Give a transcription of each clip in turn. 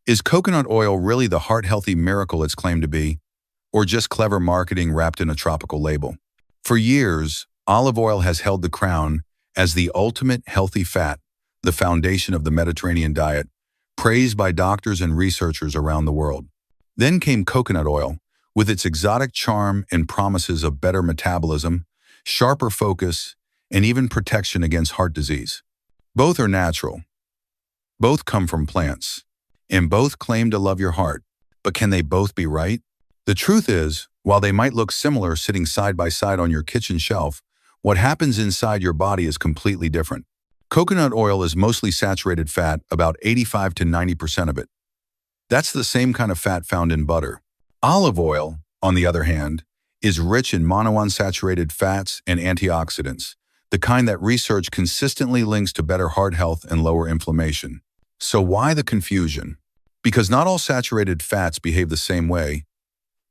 Is coconut oil really the heart-healthy miracle it's claimed to be, or just clever marketing wrapped in a tropical label? For years, olive oil has held the crown as the ultimate healthy fat, the foundation of the Mediterranean diet, praised by doctors and researchers around the world. Then came coconut oil, with its exotic charm and promises of better metabolism, sharper focus, and even protection against heart disease. Both are natural. Both come from plants. And both claim to love your heart. But can they both be right? The truth is, while they might look similar sitting side by side on your kitchen shelf, what happens inside your body is completely different. Coconut oil is mostly saturated fat, about 85 to 90% of it. That's the same kind of fat found in butter. Olive oil, on the other hand, is rich in monounsaturated fats and antioxidants, the kind that research consistently links to better heart health and lower inflammation. So why the confusion? Because not all saturated fats behave the same way,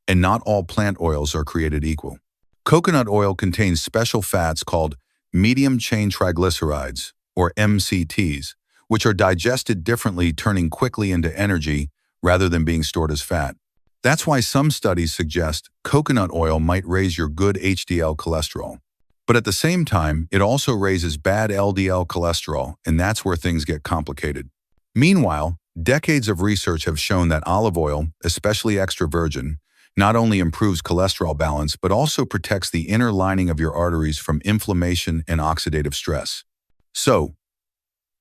and not all plant oils are created equal. Coconut oil contains special fats called medium-chain triglycerides, or MCTs, which are digested differently, turning quickly into energy rather than being stored as fat. That's why some studies suggest coconut oil might raise your good HDL cholesterol. But at the same time, it also raises bad LDL cholesterol, and that's where things get complicated. Meanwhile, decades of research have shown that olive oil, especially extra virgin, not only improves cholesterol balance but also protects the inner lining of your arteries from inflammation and oxidative stress. So,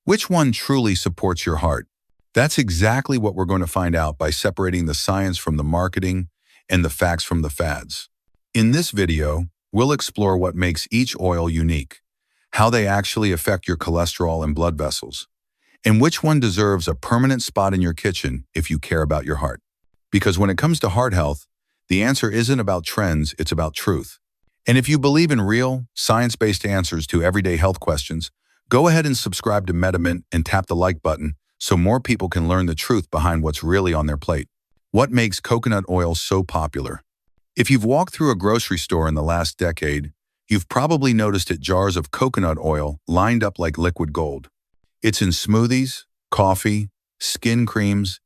which one truly supports your heart? That's exactly what we're going to find out by separating the science from the marketing and the facts from the fads. In this video, we'll explore what makes each oil unique, how they actually affect your cholesterol and blood vessels, and which one deserves a permanent spot in your kitchen if you care about your heart. Because when it comes to heart health, the answer isn't about trends, it's about truth. And if you believe in real, science-based answers to everyday health questions, go ahead and subscribe to MediMint and tap the like button so more people can learn the truth behind what's really on their plate. What makes coconut oil so popular? If you've walked through a grocery store in the last decade, you've probably noticed jars of coconut oil lined up like liquid gold. It's in smoothies, coffee, skin creams,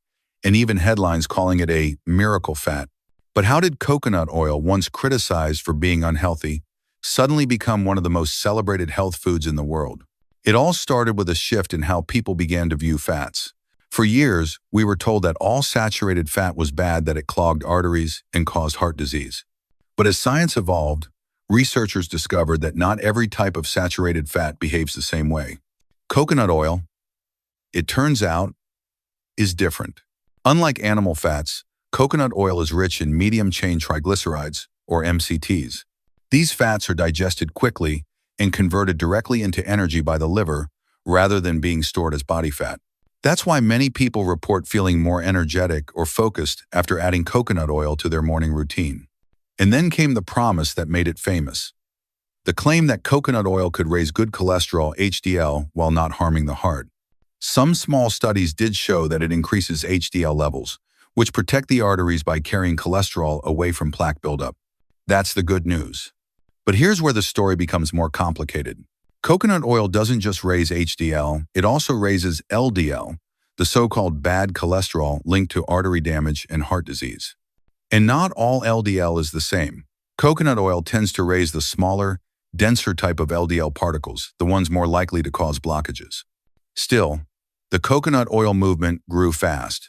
and even headlines calling it a miracle fat. But how did coconut oil, once criticized for being unhealthy, suddenly become one of the most celebrated health foods in the world? It all started with a shift in how people began to view fats. For years, we were told that all saturated fat was bad, that it clogged arteries and caused heart disease. But as science evolved, researchers discovered that not every type of saturated fat behaves the same way. Coconut oil, it turns out, is different. Unlike animal fats, coconut oil is rich in medium-chain triglycerides, or MCTs. These fats are digested quickly and converted directly into energy by the liver rather than being stored as body fat. That's why many people report feeling more energetic or focused after adding coconut oil to their morning routine. And then came the promise that made it famous. The claim that coconut oil could raise good cholesterol, HDL, while not harming the heart. Some small studies did show that it increases HDL levels, which protect the arteries by carrying cholesterol away from plaque buildup. That's the good news. But here's where the story becomes more complicated. Coconut oil doesn't just raise HDL, it also raises LDL, the so-called bad cholesterol linked to artery damage and heart disease. And not all LDL is the same. Coconut oil tends to raise the smaller, denser type of LDL particles, the ones more likely to cause blockages. Still, the coconut oil movement grew fast.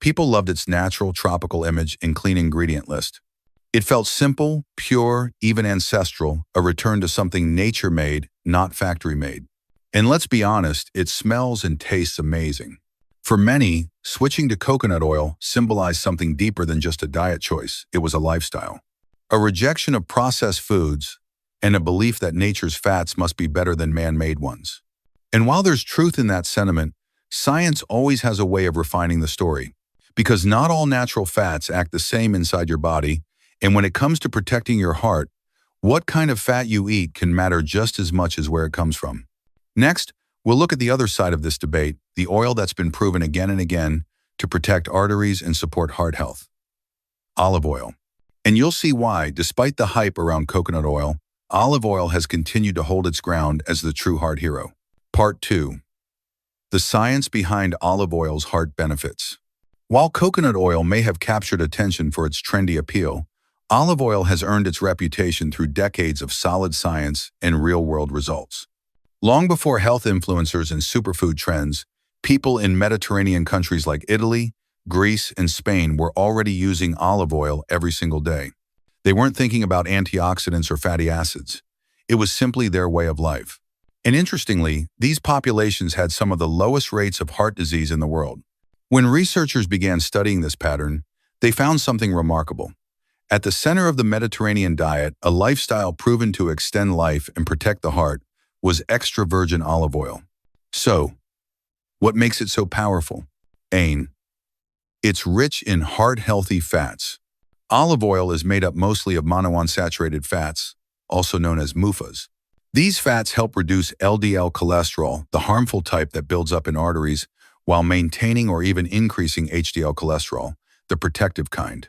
People loved its natural, tropical image and clean ingredient list. It felt simple, pure, even ancestral, a return to something nature-made, not factory-made. And let's be honest, it smells and tastes amazing. For many, switching to coconut oil symbolized something deeper than just a diet choice. It was a lifestyle. A rejection of processed foods, and a belief that nature's fats must be better than man-made ones. And while there's truth in that sentiment, science always has a way of refining the story. Because not all natural fats act the same inside your body, and when it comes to protecting your heart, what kind of fat you eat can matter just as much as where it comes from. Next, we'll look at the other side of this debate, the oil that's been proven again and again to protect arteries and support heart health. Olive oil. And you'll see why, despite the hype around coconut oil, olive oil has continued to hold its ground as the true heart hero. Part 2. The science behind olive oil's heart benefits. While coconut oil may have captured attention for its trendy appeal, olive oil has earned its reputation through decades of solid science and real-world results. Long before health influencers and superfood trends, people in Mediterranean countries like Italy, Greece, and Spain were already using olive oil every single day. They weren't thinking about antioxidants or fatty acids. It was simply their way of life. And interestingly, these populations had some of the lowest rates of heart disease in the world. When researchers began studying this pattern, they found something remarkable. At the center of the Mediterranean diet, a lifestyle proven to extend life and protect the heart, was extra virgin olive oil. So, what makes it so powerful? It's rich in heart-healthy fats. Olive oil is made up mostly of monounsaturated fats, also known as MUFAs. These fats help reduce LDL cholesterol, the harmful type that builds up in arteries, while maintaining or even increasing HDL cholesterol, the protective kind.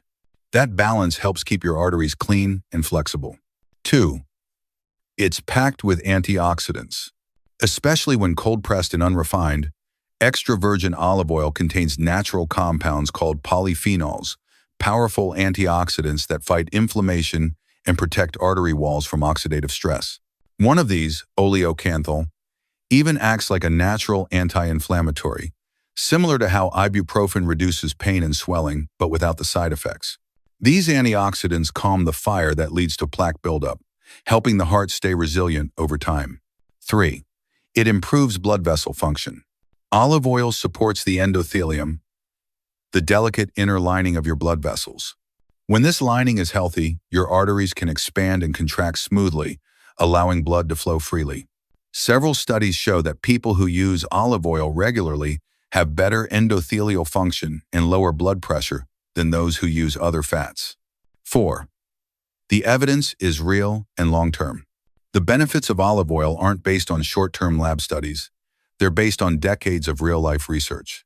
That balance helps keep your arteries clean and flexible. 2. It's packed with antioxidants. Especially when cold-pressed and unrefined, extra virgin olive oil contains natural compounds called polyphenols, powerful antioxidants that fight inflammation and protect artery walls from oxidative stress. One of these, oleocanthal, even acts like a natural anti-inflammatory, similar to how ibuprofen reduces pain and swelling, but without the side effects. These antioxidants calm the fire that leads to plaque buildup, helping the heart stay resilient over time. 3. It improves blood vessel function. Olive oil supports the endothelium, the delicate inner lining of your blood vessels. When this lining is healthy, your arteries can expand and contract smoothly, allowing blood to flow freely. Several studies show that people who use olive oil regularly have better endothelial function and lower blood pressure than those who use other fats. 4. The evidence is real and long-term. The benefits of olive oil aren't based on short-term lab studies. They're based on decades of real-life research.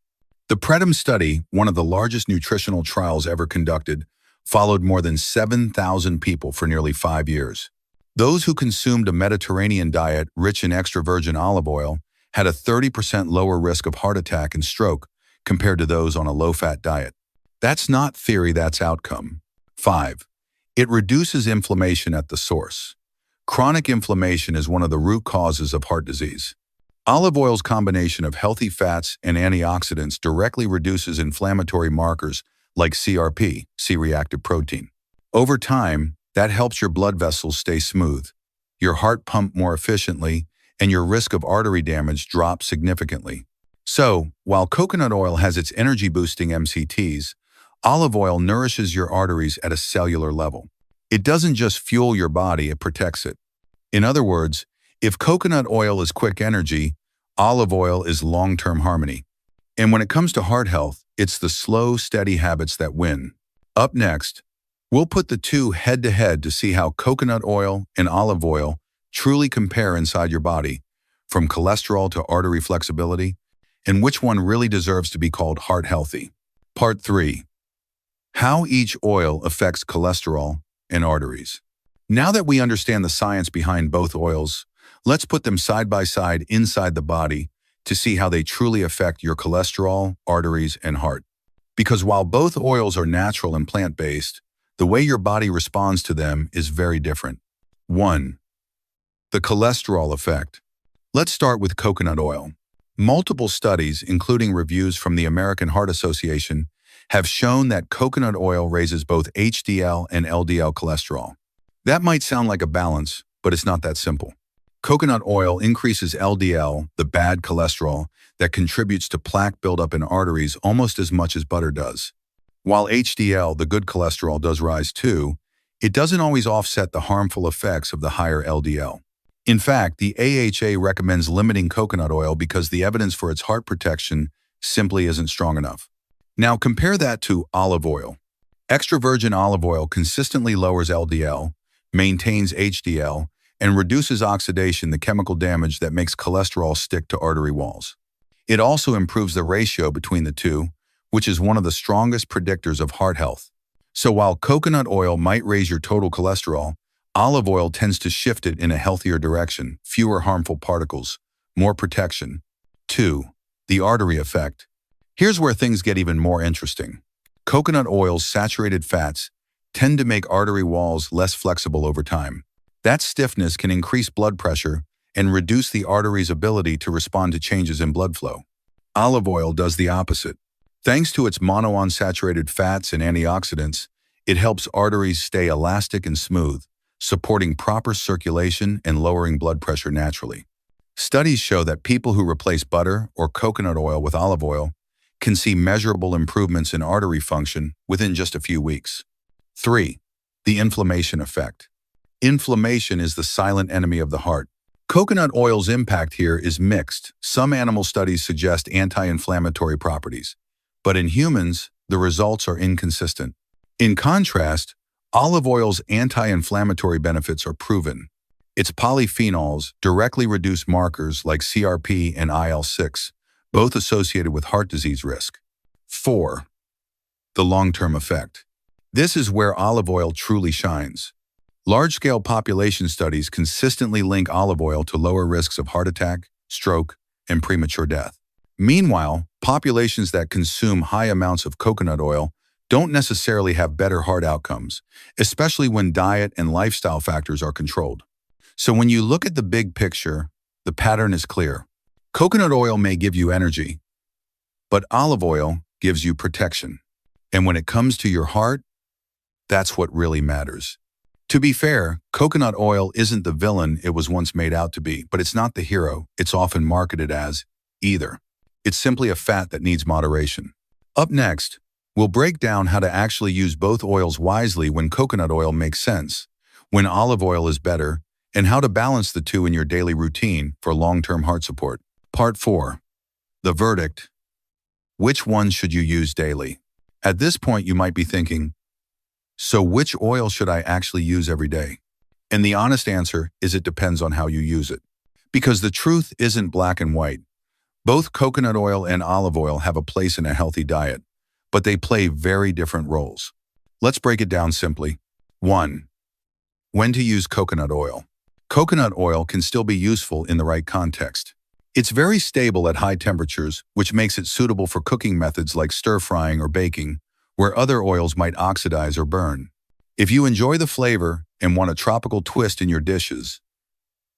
The PREDM study, one of the largest nutritional trials ever conducted, followed more than 7,000 people for nearly 5 years. Those who consumed a Mediterranean diet rich in extra virgin olive oil had a 30% lower risk of heart attack and stroke compared to those on a low-fat diet. That's not theory, that's outcome. 5. It reduces inflammation at the source. Chronic inflammation is one of the root causes of heart disease. Olive oil's combination of healthy fats and antioxidants directly reduces inflammatory markers like CRP, C-reactive protein. Over time, that helps your blood vessels stay smooth, your heart pump more efficiently, and your risk of artery damage drops significantly. So, while coconut oil has its energy-boosting MCTs, olive oil nourishes your arteries at a cellular level. It doesn't just fuel your body, it protects it. In other words, if coconut oil is quick energy, olive oil is long-term harmony. And when it comes to heart health, it's the slow, steady habits that win. Up next, we'll put the two head-to-head to see how coconut oil and olive oil truly compare inside your body, from cholesterol to artery flexibility, and which one really deserves to be called heart healthy. Part 3. How each oil affects cholesterol and arteries. Now that we understand the science behind both oils, let's put them side by side inside the body to see how they truly affect your cholesterol, arteries, and heart. Because while both oils are natural and plant-based, the way your body responds to them is very different. 1. The cholesterol effect. Let's start with coconut oil. Multiple studies, including reviews from the American Heart Association, have shown that coconut oil raises both HDL and LDL cholesterol. That might sound like a balance, but it's not that simple. Coconut oil increases LDL, the bad cholesterol, that contributes to plaque buildup in arteries almost as much as butter does. While HDL, the good cholesterol, does rise too, it doesn't always offset the harmful effects of the higher LDL. In fact, the AHA recommends limiting coconut oil because the evidence for its heart protection simply isn't strong enough. Now compare that to olive oil. Extra virgin olive oil consistently lowers LDL, maintains HDL, and reduces oxidation, the chemical damage that makes cholesterol stick to artery walls. It also improves the ratio between the two, which is one of the strongest predictors of heart health. So while coconut oil might raise your total cholesterol, olive oil tends to shift it in a healthier direction, fewer harmful particles, more protection. 2. The artery effect. Here's where things get even more interesting. Coconut oil's saturated fats tend to make artery walls less flexible over time. That stiffness can increase blood pressure and reduce the artery's ability to respond to changes in blood flow. Olive oil does the opposite. Thanks to its monounsaturated fats and antioxidants, it helps arteries stay elastic and smooth, supporting proper circulation and lowering blood pressure naturally. Studies show that people who replace butter or coconut oil with olive oil can see measurable improvements in artery function within just a few weeks. 3. The inflammation effect. Inflammation is the silent enemy of the heart. Coconut oil's impact here is mixed. Some animal studies suggest anti-inflammatory properties, but in humans, the results are inconsistent. In contrast, olive oil's anti-inflammatory benefits are proven. Its polyphenols directly reduce markers like CRP and IL-6, both associated with heart disease risk. 4. The long-term effect. This is where olive oil truly shines. Large-scale population studies consistently link olive oil to lower risks of heart attack, stroke, and premature death. Meanwhile, populations that consume high amounts of coconut oil don't necessarily have better heart outcomes, especially when diet and lifestyle factors are controlled. So when you look at the big picture, the pattern is clear. Coconut oil may give you energy, but olive oil gives you protection. And when it comes to your heart, that's what really matters. To be fair, coconut oil isn't the villain it was once made out to be, but it's not the hero it's often marketed as either. It's simply a fat that needs moderation. Up next, we'll break down how to actually use both oils wisely when coconut oil makes sense, when olive oil is better, and how to balance the two in your daily routine for long-term heart support. Part 4. The verdict. Which one should you use daily? At this point, you might be thinking, so which oil should I actually use every day? And the honest answer is it depends on how you use it. Because the truth isn't black and white. Both coconut oil and olive oil have a place in a healthy diet, but they play very different roles. Let's break it down simply. 1. When to use coconut oil. Coconut oil can still be useful in the right context. It's very stable at high temperatures, which makes it suitable for cooking methods like stir-frying or baking, where other oils might oxidize or burn. If you enjoy the flavor and want a tropical twist in your dishes,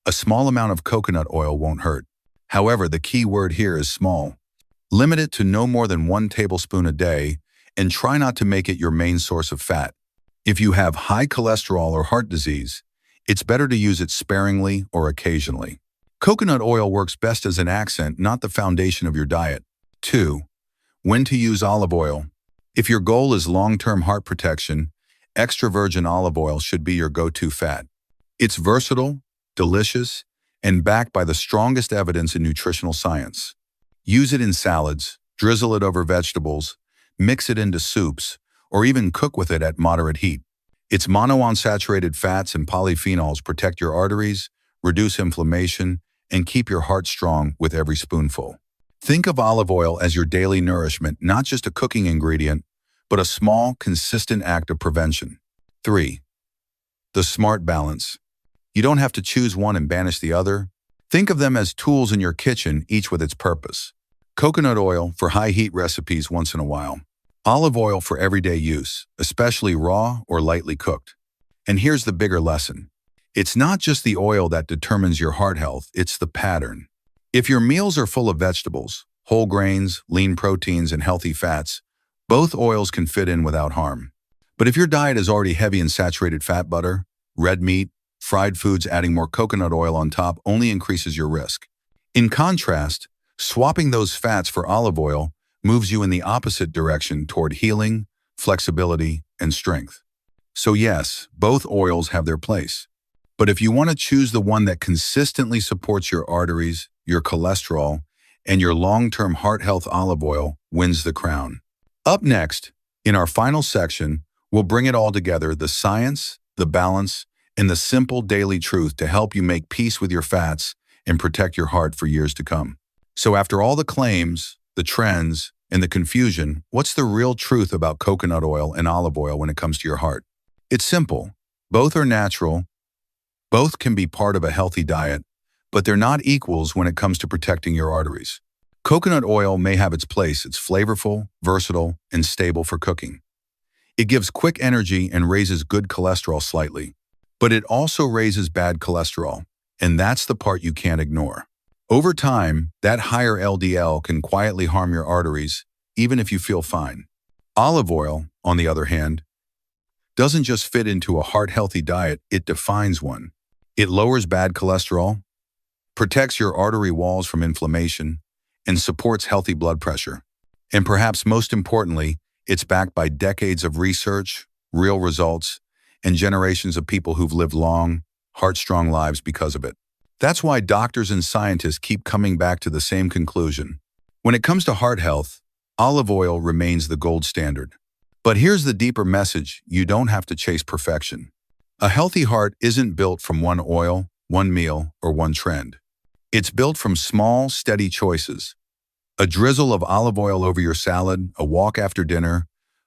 a small amount of coconut oil won't hurt. However, the key word here is small. Limit it to no more than 1 tablespoon a day and try not to make it your main source of fat. If you have high cholesterol or heart disease, it's better to use it sparingly or occasionally. Coconut oil works best as an accent, not the foundation of your diet. 2. When to use olive oil. If your goal is long-term heart protection, extra virgin olive oil should be your go-to fat. It's versatile, delicious, and backed by the strongest evidence in nutritional science. Use it in salads, drizzle it over vegetables, mix it into soups, or even cook with it at moderate heat. Its monounsaturated fats and polyphenols protect your arteries, reduce inflammation, and keep your heart strong with every spoonful. Think of olive oil as your daily nourishment, not just a cooking ingredient, but a small, consistent act of prevention. 3. The smart balance. You don't have to choose one and banish the other. Think of them as tools in your kitchen, each with its purpose. Coconut oil for high-heat recipes once in a while. Olive oil for everyday use, especially raw or lightly cooked. And here's the bigger lesson. It's not just the oil that determines your heart health, it's the pattern. If your meals are full of vegetables, whole grains, lean proteins, and healthy fats, both oils can fit in without harm. But if your diet is already heavy in saturated fat, butter, red meat, fried foods, adding more coconut oil on top only increases your risk. In contrast, swapping those fats for olive oil moves you in the opposite direction toward healing, flexibility, and strength. So yes, both oils have their place. But if you want to choose the one that consistently supports your arteries, your cholesterol, and your long-term heart health, olive oil wins the crown. Up next, in our final section, we'll bring it all together, the science, the balance, and the simple daily truth to help you make peace with your fats and protect your heart for years to come. So after all the claims, the trends, and the confusion, what's the real truth about coconut oil and olive oil when it comes to your heart? It's simple. Both are natural. Both can be part of a healthy diet, but they're not equals when it comes to protecting your arteries. Coconut oil may have its place. It's flavorful, versatile, and stable for cooking. It gives quick energy and raises good cholesterol slightly. But it also raises bad cholesterol, and that's the part you can't ignore. Over time, that higher LDL can quietly harm your arteries, even if you feel fine. Olive oil, on the other hand, doesn't just fit into a heart-healthy diet, it defines one. It lowers bad cholesterol, protects your artery walls from inflammation, and supports healthy blood pressure. And perhaps most importantly, it's backed by decades of research, real results, and generations of people who've lived long, heart-strong lives because of it. That's why doctors and scientists keep coming back to the same conclusion. When it comes to heart health, olive oil remains the gold standard. But here's the deeper message: you don't have to chase perfection. A healthy heart isn't built from one oil, one meal, or one trend. It's built from small, steady choices. A drizzle of olive oil over your salad, a walk after dinner,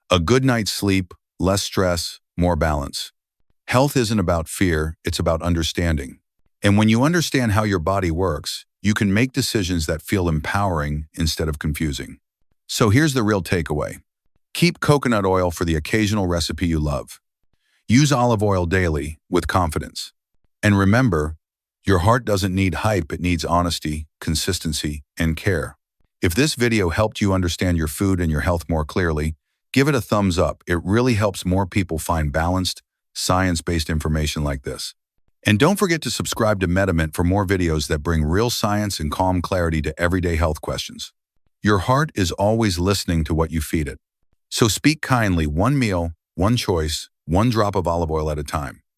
a good night's sleep, less stress, more balance. Health isn't about fear, it's about understanding. And when you understand how your body works, you can make decisions that feel empowering instead of confusing. So here's the real takeaway. Keep coconut oil for the occasional recipe you love. Use olive oil daily with confidence. And remember, your heart doesn't need hype, it needs honesty, consistency, and care. If this video helped you understand your food and your health more clearly, give it a thumbs up. It really helps more people find balanced, science-based information like this. And don't forget to subscribe to MediMint for more videos that bring real science and calm clarity to everyday health questions. Your heart is always listening to what you feed it. So speak kindly, one meal, one choice, one drop of olive oil at a time.